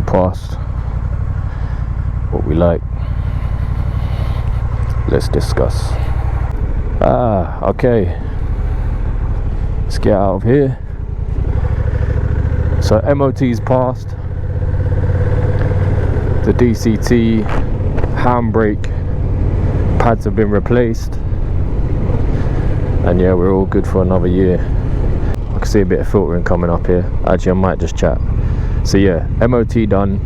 passed. What we like. Let's discuss. Okay. Let's get out of here. So MOT's passed. The DCT handbrake pads have been replaced. And yeah, we're all good for another year. I can see a bit of filtering coming up here. Actually, I might just chat. So yeah, MOT done.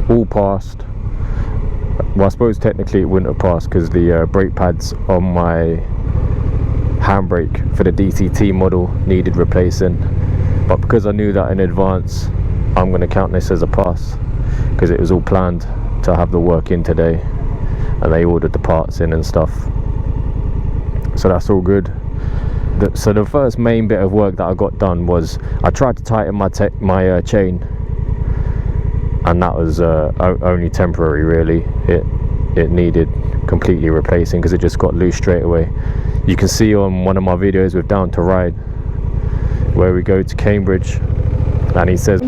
All passed. Well, I suppose technically it wouldn't have passed because the brake pads on my handbrake for the DCT model needed replacing. But because I knew that in advance, I'm going to count this as a pass because it was all planned to have the work in today and they ordered the parts in and stuff. So that's all good. So the first main bit of work that I got done was I tried to tighten my chain, and that was only temporary really. It needed completely replacing because it just got loose straight away. You can see on one of my videos with Down to Ride where we go to Cambridge and he says,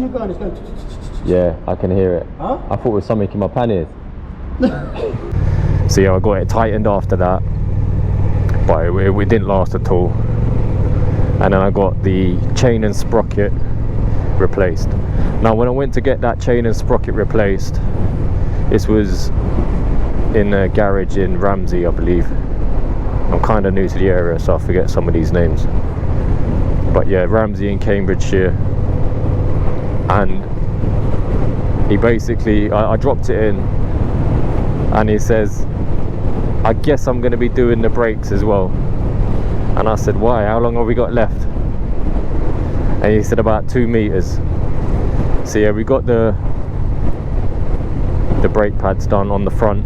yeah, I can hear it. Huh? I thought it was something in my panniers. So yeah, I got it tightened after that, but it didn't last at all. And then I got the chain and sprocket replaced. Now when I went to get that chain and sprocket replaced, this was in a garage in Ramsey, I believe. I'm kind of new to the area, so I forget some of these names. But yeah, Ramsey in Cambridgeshire. And he basically, I dropped it in and he says, I guess I'm going to be doing the brakes as well. And I said, why? How long have we got left? And he said about 2 meters. So yeah, we got the brake pads done on the front,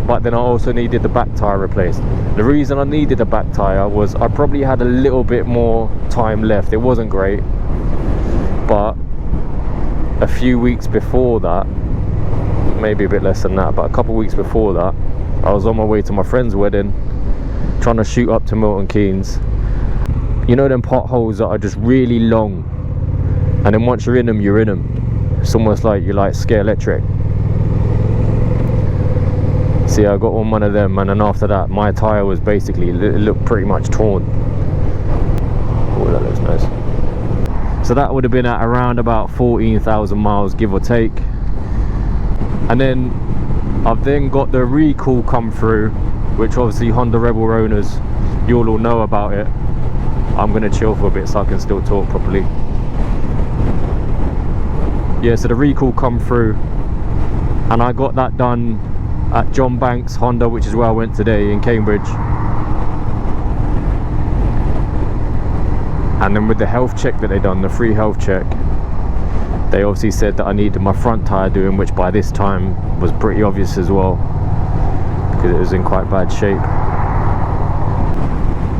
but then I also needed the back tyre replaced. The reason I needed the back tyre was I probably had a little bit more time left. It wasn't great, but a few weeks before that, maybe a bit less than that, but a couple of weeks before that, I was on my way to my friend's wedding, trying to shoot up to Milton Keynes. You know them potholes that are just really long, and then once you're in them, you're in them. It's almost like you're like Scare Electric. See, I got on one of them, and then after that my tyre was basically, it looked pretty much torn. Oh, that looks nice. So that would have been at around about 14,000 miles, give or take. And then I've then got the recall come through, which obviously Honda Rebel owners, you'll all know about it. I'm going to chill for a bit so I can still talk properly. Yeah, so the recall come through, and I got that done at John Banks Honda, which is where I went today in Cambridge. And then with the health check that they done, the free health check, they obviously said that I needed my front tyre doing, which by this time was pretty obvious as well, because it was in quite bad shape.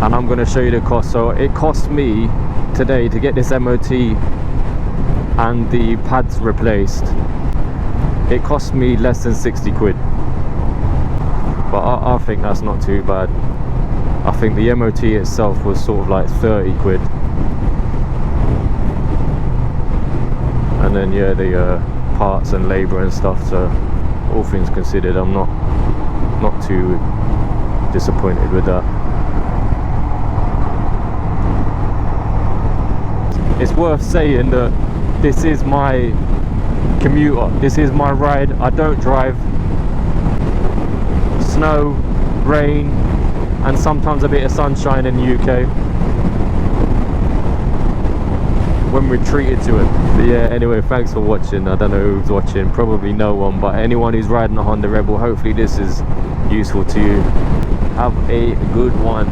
And I'm going to show you the cost. So it cost me today to get this MOT and the pads replaced, it cost me less than 60 quid. But I think that's not too bad. I think the MOT itself was sort of like 30 quid. And then yeah, the parts and labour and stuff, so all things considered, I'm not too disappointed with that. It's worth saying that this is my commuter, this is my ride. I don't drive. Snow, rain, and sometimes a bit of sunshine in the UK when we're treated to it. But yeah, anyway, thanks for watching. I don't know who's watching, probably no one, but anyone who's riding a Honda Rebel, hopefully this is useful to you. Have a good one.